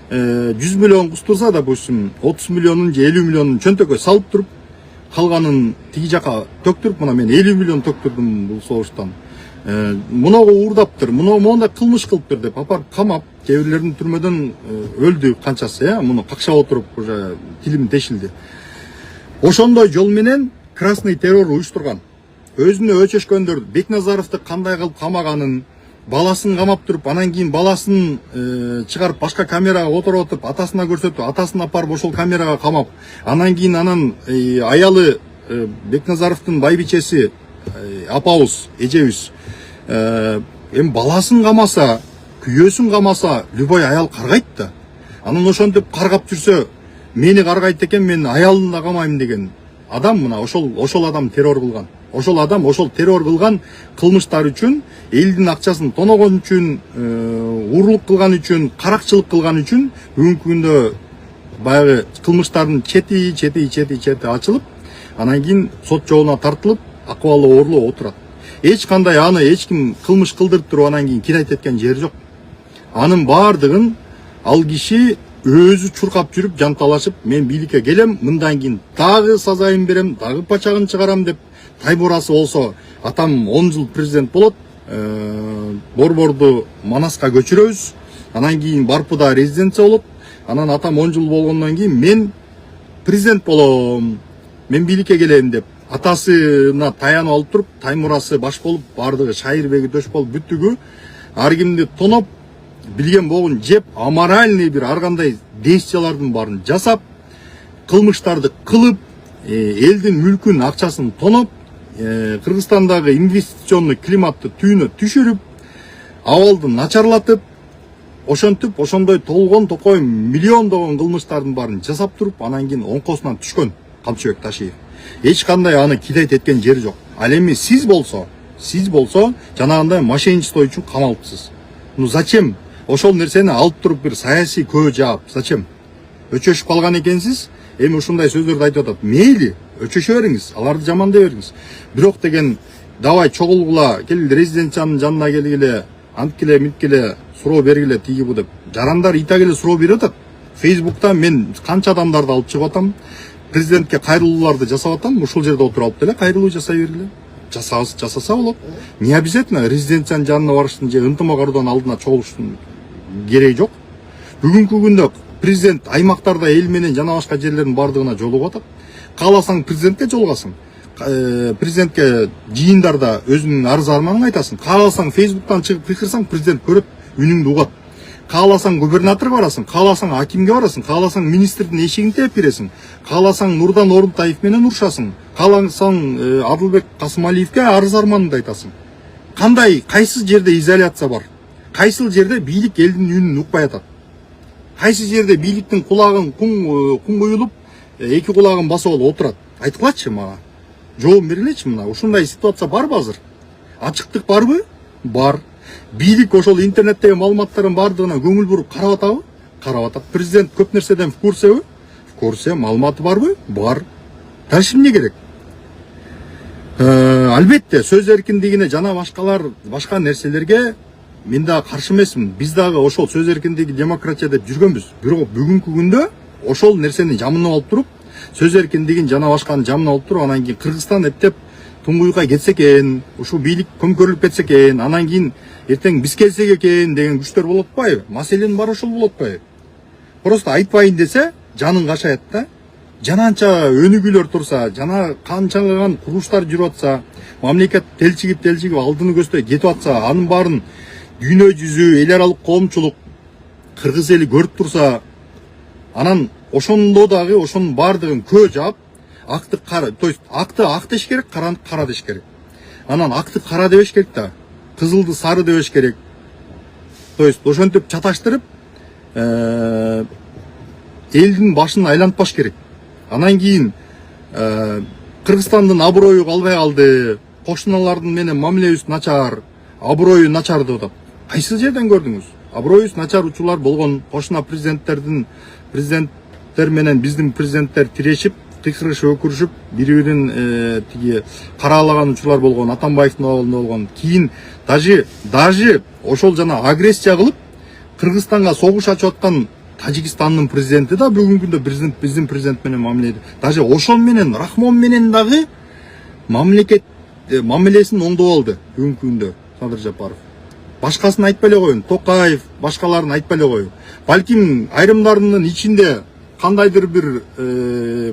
100 миллион кустурса, допустим, 30 миллионун же 50 миллионун чөнтөккө салып туруп, калганын тиги жака төктүрүп, мына мен 50 миллион төктүрдүм бул согуштан. Мунуга уурдаптыр, мондай кылмыш кылыптыр деп апарып камап, кээ бирлердин түрмөдөн өлдү канчасы, муну какшап отуруп уже тилим тешилди. Ошондой жол менен красный террор уюштурган. Өзүнө өчөшкөндөр Бекназаровду кандай кылып камаганын, баласын камап туруп, анан кийин баласын чыгарып башка камерага отуруп, атасына көрсөтүп, атасын апарып ошол камерага камап, анан кийин аялы Бекназаровдун байбичеси апабыз, эжебиз эми баласын камаса, күйөөсүн камаса, любой аял каргайт да. Анан ошентип каргап жүрсө, мени каргайт экен, мен аялын да камайм деген адам, мына ошол адам террор кылган. Ошол адам ошол террор кылган кылмыштар үчүн, элдин акчасын тоногон үчүн, уурулук кылган үчүн, каракчылык кылган үчүн бүгүнкү күндө баягы кылмыштардын чети ачылып, анан кийин сот жолуна тартылып, акыбалы оорлоо отурат. Эч кандай аны эч ким кылмыш кылдырып туруп анан кийин кидайт эткен жери жок. Анын баардыгын ал киши өзү чуркап жүрүп, жанталашып, мен бийликке келем, мындан кийин дагы сазайын берем, дагы пачагын чыгарам деп, таймурасы болсо, атам 10 жыл президент болот, Борборду Манаска көчүрөбүз, анан кийин Барпыда резиденция болот, анан атам 10 жыл болгондон кийин мен президент болом, мен бийликке келем деп, атасына таянып алып туруп, таймурасы баш болуп, бардыгы шайырбеги төш болуп, бүттүгү ар кимди тоноп, билген болгун жеп, аморальный бир ар кандай действиялардын баарын жасап, кылмыштарды кылып, элдин мүлкүн, акчасын тоноп, Кыргызстандагы инвестиционный климатты түйүнө түшүрүп, абалды начарлатып, ошентип, ошондой толгон токой миллиондогон кылмыштардын баарын жасап туруп, анан кийин оңкосунан түшкөн Камчыбек Ташиев. Эч кандай аны кидайт эткен жери жок. Ал эми сиз болсо, жанагындай мошенничество үчүн камалыпсыз. Ну зачем? Ошол нерсени алып туруп бир саясий көө жаап, зачем? Өчөшүп калган экенсиз, эми ушундай сөздөрдү айтып атат. Мейли, өчөшө бериңиз, аларды жамандай бериңиз. Бирок деген, давай чогулгула, кел резиденциянын жанына келгиле, анткиле, минткиле, суроо бергиле, тиги бу деп. Жарандар итагеле суроо берип атат. Фейсбукта мен канча адамдарды алып чыгып атам. президентке кайрылууларды жасап атам, ушул жерде отуруп алып деле кайрылуу жасай бергиле. Жасаса болот. Не обязательно резиденциянын жанына барыштын же ынтымак ырдоонун алдына чогулуштун кереги жок. Бүгүнкү күндө президент аймактарда эл менен жана башка жерлердин бардыгына жолугуп атат. Кааласаң президентке жолугасың. Президентке жыйындарда өзүнүн арыз арманын айтасың. Кааласаң Facebooktан чыгып кыйкырсаң, президент көрөт, үнүңдү угат. Кааласаң губернаторго барасың, кааласаң акимге барасың, кааласаң министрдин эшигин тээп бересиң, кааласаң Нурдан Орунтаев менен урушасың, кааласаң Адылбек Касымалиевке арыз арманыңды айтасың. Кандай, кайсы жерде изоляция бар? Кайсы жерде бийлик элдин үнүн укпай атат? Кайсы жерде бийликтин кулагын кун куюлуп, эки кулагын басып алып отурат? Айткылачы мага. Жооп бергилечи мына. Ушундай ситуация барбы азыр? Ачыктык барбы? Бар. Бийлик ошол интернеттеги маалыматтардын бардыгына көңүл буруп карап атабы? Карап атат. Президент көп нерседен в курсеби? В курсе. Маалыматы барбы? Бар. Дальше эмне керек? Албетте, сөз эркиндигине жана башка нерселерге мен дагы каршы эмесмин. Биз дагы ошол сөз эркиндиги, демократия деп жүргөнбүз. Бирок бүгүнкү күндө ошол нерсени жамынап алып туруп, сөз эркиндигин жана башканы жамынап алып туруп, анан кийин Кыргызстан эптеп туңгуйга кетсе экен, ушул бийлик көмкөрүлүп кетсе экен, анан кийин эртең биз келсек экен деген күчтөр болуп атпайбы? Маселенин баары ошол болуп атпайбы? Просто айтпайын десе, жаның кашайат да. Жананча өнүгүүлөр турса, жана канчалаган курулуштар жүрүп атса, мамлекет телчигип алдыны көздөй кетип атса, анын баарын дүйнө жүзү, эл аралык коомчулук, кыргыз эли көрүп турса, анан ошондо дагы ошонун баардыгын көө жаап, акты кара, то есть акты деш керек, караны кара деш керек. Анан акты кара дебеш керек да, кызылды сары дебеш керек. То есть ошентип чаташтырып, элдин башын айлантпаш керек. Анан кийин Кыргызстандын аброю калбай калды, кошуналардын менен мамилебиз начар, аброю начар деп атат. Кайсы жерден көрдүңүз? Аброюбуз начар учурлар болгон, кошуна президенттер менен биздин президенттер тирешип, кыйкырышып, өкүрүшүп, бири-бирин тиги каралаган учурлар болгон, Атамбаевдин абалында болгон. Кийин даже ошол жана агрессия кылып Кыргызстанга согуш ачып аткан Тажикстандын президенти да бүгүнкү күндө биздин президент менен мамиледи. Даже ошол менен, Рахмон менен дагы мамилесин оңдоп алды бүгүнкү күндө Садыр Жапаров. Башкасын айтпай эле коеюн, Токаев, башкаларын айтпай эле коеюн. Балким айрымдарынын ичинде кандайдыр бир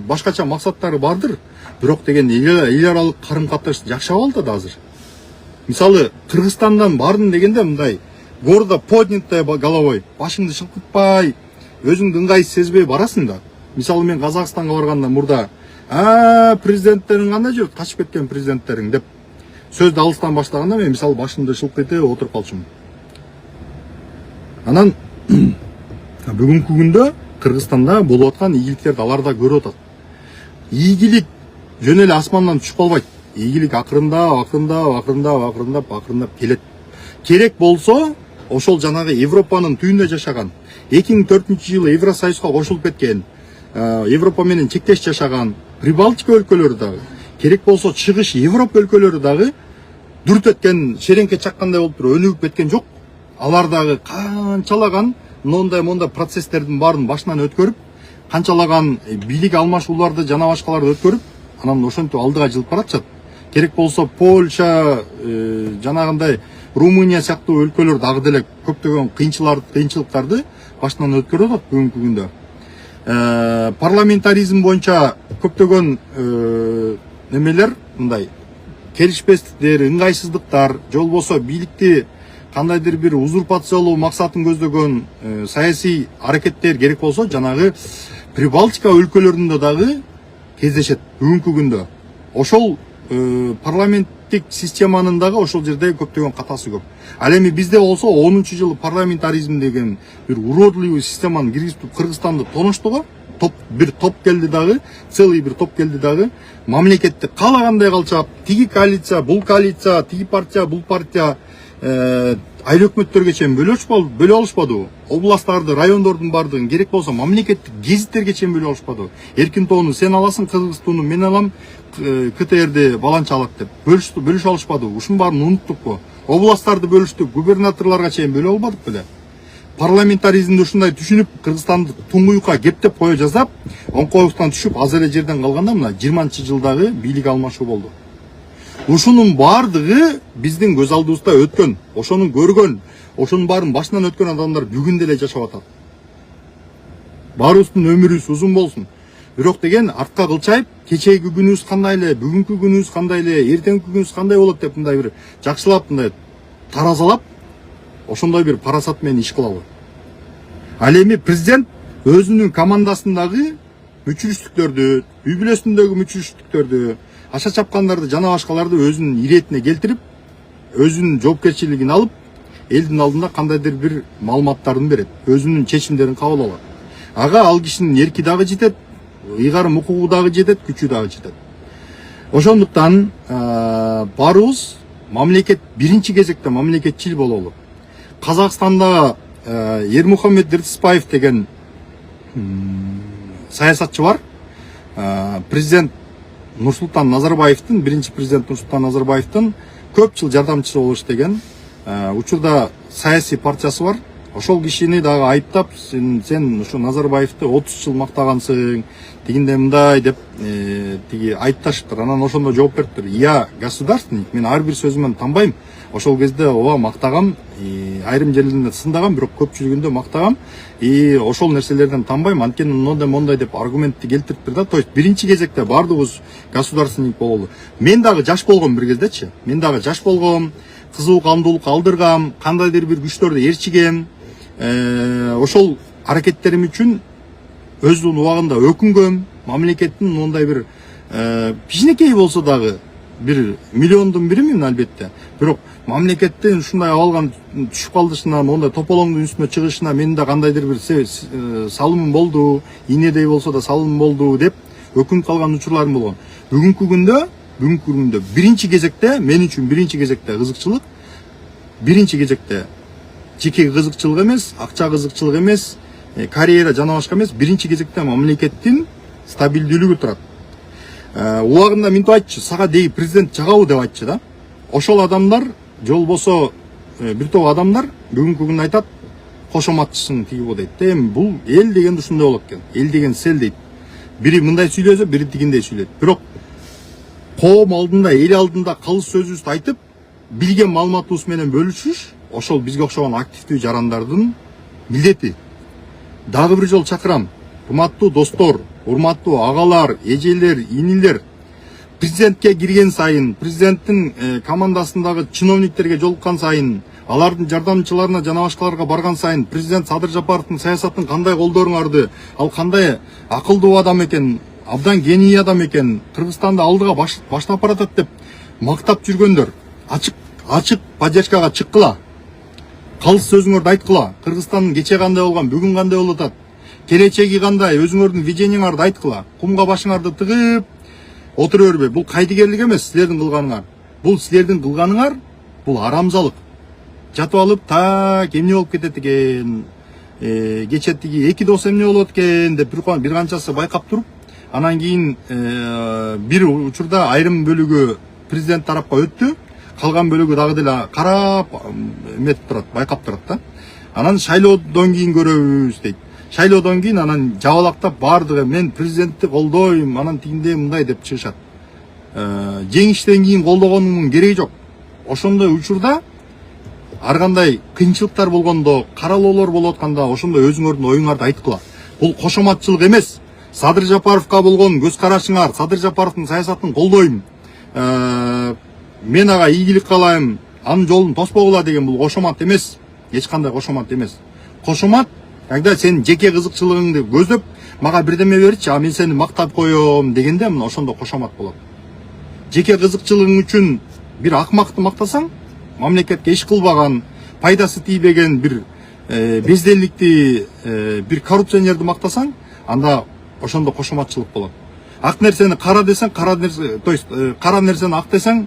башкача максаттары бардыр, бирок деген эл аралык карым-катыш жакшап алды да азыр. Мисалы, Кыргызстандан бардым дегенде мындай гордо поднятая головой, башыңды шылкытпай, өзүңдү ыңгайсыз сезбей барасың да. Мисалы, мен Казакстанга барганда мурда, президенттериң кандай жүрөт, качып кеткен президенттериң деп сөздү алыстан баштаганда мен мисалы башымды шылкытып отуруп калчумун. Анан бүгүнкү күндө Кыргызстанда болуп аткан ийгиликтерди алар да көрүп атат. Ийгилик жөн эле асмандан түшүп калбайт. Ийгилик акырындап келет. Керек болсо, ошол жанагы Европанын түбүндө жашаган, 2004-жылы Евросоюзга кошулуп кеткен, Европа менен чектеш жашаган Прибалтика өлкөлөрү дагы, керек болсо чыгыш Европа өлкөлөрү дагы дүрт эткен, шереңке чаккандай болуп туруп өнүгүп кеткен жок. Алар дагы канчалаган мондай процесстердин баарын башынан өткөрүп, канчалаган бийлик алмашууларды жана башкаларды өткөрүп, анан ошентип алдыга жылып баратышат. Керек болсо Польша, жанагындай Румыния сыяктуу өлкөлөр дагы деле көптөгөн кыйынчылыктарды башынан өткөрүп атат бүгүнкү күндө. Парламентаризм боюнча көптөгөн немелер, мындай келишпестиктер, ыңгайсыздыктар, же болбосо бийликти кандайдыр бир узурпациялоо максатын көздөгөн саясий аракеттер керек болсо, жанагы Прибалтика өлкөлөрүндө дагы кездешет бүгүнкү күндө. Ошол парламенттик системанын дагы ошол жерде көптөгөн катасы көп. Ал эми бизде болсо 10-жылы парламентаризм деген бир уродливый системаны киргизип Кыргызстанды тоноштуго, бир топ келди дагы, целый бир топ келди дагы, мамлекетти каалагандай калчап, тиги коалиция, бул коалиция, тиги партия, бул партия, айыл өкмөттөргө чейин бөлө алышпадыбы? Областтарды, райондордун бардыгын, керек болсо мамлекеттик гезиттерге чейин бөлө алышпадыбы? Эркин тоону сен аласың, Кыргыз тууну мен алам, КТРди баланча алат деп бөлүшө алышпадыбы? Ушунун баарын унуттукпу? Областтарды бөлүштүк, губернаторлорго чейин бөлө албадык беле? парламентаризмди ушундай түшүнүп Кыргызстанды туңгуюкка кептеп кое жаздап, оңкойлуктан түшүп аз эле жерден калганда мына 20-жылдагы бийлик алмашуу болду. Ушунун бардыгы биздин көз алдыбызда өткөн, ошону көргөн, ошонун баарын башынан өткөн адамдар бүгүн деле жашап атат. Баарыбыздын өмүрүбүз узун болсун. Бирок деген артка кылчайып, кечеги күнүбүз кандай эле, бүгүнкү күнүбүз кандай эле, эртеңки күнүбүз кандай болот деп мындай бир жакшылап мындай таразалап, ошондой бир парасат менен иш кылалы. Ал эми президент өзүнүн командасындагы мүчүрүштүктөрдү, үй бүлөсүндөгү мүчүрүштүктөрдү, аша чапкандарды жана башкаларды өзүнүн иретине келтирип, өзүнүн жоопкерчилигин алып, элдин алдында кандайдыр бир маалыматтарын берет, өзүнүн чечимдерин кабыл алат. Ага ал кишинин эрки дагы жетет, ыйгарым укугу дагы жетет, күчү дагы жетет. Ошондуктан баарыбыз мамлекет биринчи кезекте мамлекетчил бололу. Казакстанда Ермухамед Дертисбаев деген саясатчы бар. Президент Нурсултан Назарбаевдин, биринчи президент Нурсултан Назарбаевдин көп жыл жардамчысы болуп иштеген. Учурда саясий партиясы бар. Ошол кишини дагы айыптап, сен ушу Назарбаевди 30 жыл мактагансың, дегенде мындай деп тиги айыпташыптыр. Анан ошондо жооп бериптир. Я государственник, мен ар бир сөзүмөн танбайм. Ошол кезде ооба мактагам, айрым жерлеринде сындагам, бирок көпчүлүгүндө мактагам. Ошол нерселерден танбайм, анткени мондай деп аргументти келтириптир да. То есть биринчи кезекте бардыгыбыз государственник бололу. Мен дагы жаш болгом бир кездечи. Мен дагы жаш болгом, кызуу камдуулук алдыргам, кандайдыр бир күчтөрдү ээрчигем. Ошол аракеттерим үчүн өзүнүн убагында өкүнгөм. Мамлекеттин мондай бир кичинекей болсо дагы бир миллиондун биримин албетте. Бирок мамлекеттин ушундай абалган түшүп калышына, мондай тополоңдун үстүнө чыгышына менин да кандайдыр бир салымым болду, ийнедей болсо да салымым болду деп өкүнүп калган учурларым болгон. Бүгүнкү күндө биринчи кезекте, мен үчүн биринчи кезекте кызыкчылык, биринчи кезекте жеке кызыкчылык эмес, акча кызыкчылык эмес, карьера жана башка эмес, биринчи кезекте мамлекеттин стабилдүүлүгү турат. Убагында мынтип айтчы, сага деги президент жагабы деп айтчы да. Ошол адамдар, же болбосо бир топ адамдар бүгүнкү күндө айтат, кошоматчысың тиги дейт. Эми бул эл деген ушундай болот экен. Эл деген сел дейт. Бири мындай сүйлөсө, бири тигиндей сүйлөйт. Бирок коом алдында, эл алдында калыс сөзүбүздү айтып, билген маалыматыбыз менен бөлүшүш, ошол бизге окшогон активдүү жарандардын милдети. Дагы бир жолу чакырам. Урматтуу достор, урматтуу агалар, эжелер, инилер, президентке кирген сайын, президенттин командасындагы чиновниктерге жолуккан сайын, алардын жардамчыларына жана башкаларга барган сайын, президент Садыр Жапаровдун саясатын кандай колдооруңарды, ал кандай акылдуу адам экен, абдан гений адам экен, Кыргызстанды алдыга баштап баратат деп мактап жүргөндөр, ачык поддержкага чыккыла. Калыс сөзүңөрдү айткыла. Кыргызстандын кече кандай болгон, бүгүн кандай болуп атат, келечеги кандай, өзүңөрдүн видениеңарды айткыла. Кумга башыңарды тыгып отура бербей. Бул кайдыгерлик эмес силердин кылганыңар. Бул силердин кылганыңар, бул арамзалык. Жатып алып, так эмне болуп кетет экен, кече тиги эки дос эмне болот экен деп бир канчасы байкап туруп, анан кийин бир учурда айрым бөлүгү президент тарапка өттү, калган бөлүгү дагы деле карап эметип турат, байкап турат да. Анан шайлоодон кийин көрөбүз дейт. Шайлоодон кийин анан жабалактап бардыгы мен президентти колдойм, анан тигиндей мындай деп чыгышат. Жеңиштен кийин колдогонуңдун кереги жок. Ошондой учурда ар кандай кыйынчылыктар болгондо, каралоолор болуп атканда ошондой өзүңөрдүн оюңарды айткыла. Бул кошоматчылык эмес. Садыр Жапаровго болгон көз карашыңар, Садыр Жапаровдун саясатын колдойм, мен ага ийгилик каалайм, анын жолун тоспогула деген бул кошомат эмес. Эч кандай кошомат эмес. Кошомат когда сен жеке кызыкчылыгыңды көздөп, мага бирдеме берчи, а мен сени мактап коем дегенде мына ошондо кошомат болот. Жеке кызыкчылыгың үчүн бир акмакты мактасаң, мамлекетке иш кылбаган, пайдасы тийбеген бир безделикти, бир коррупционерди мактасаң, анда ошондо кошоматчылык болот. Ак нерсени кара десең, кара нерсе, то есть кара нерсени ак десең,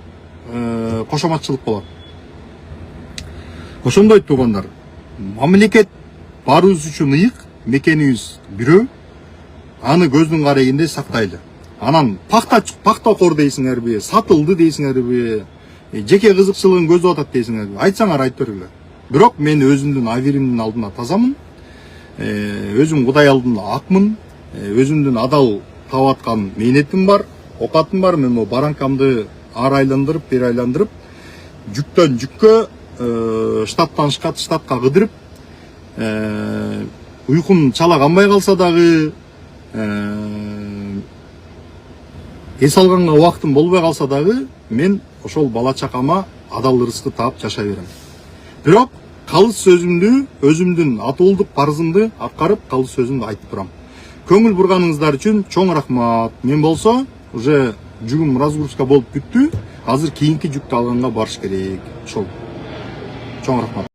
кошоматчылык болот. Ошондой туугандар, мамлекет баарыбыз үчүн ыйык, мекенибиз бирөө, аны көздүн карегинде сактайлы. Анан пакта кор дейсиңерби, сатылды дейсиңерби, жеке кызыкчылыгын көздөп атат дейсиңерби, айтсаңар айтып бергиле. Бирок мен өзүмдүн абийиримдин алдында тазамын. Өзүм Кудай алдында акмын. Өзүмдүн адал таап аткан мээнетим бар, окатым бар. Мен могу баранкамды ар айландырып, бери айландырып, жүктөн жүккө, штаттан штатка кыдырып, уйкум чала канбай калса дагы, эс алганга убактым болбой калса дагы, мен ошол бала чакама адал ырыскы таап жашай берем. Бирок калыс сөзүмдү, өзүмдүн атуулдук парызымды аткарып, калыс сөзүмдү айтып турам. Көңүл бурганыңыздар үчүн чоң рахмат. Мен болсо уже жүгүм разгрузка болуп бүттү. Азыр кийинки жүктү алганга барыш керек. Ошол. Чоң рахмат.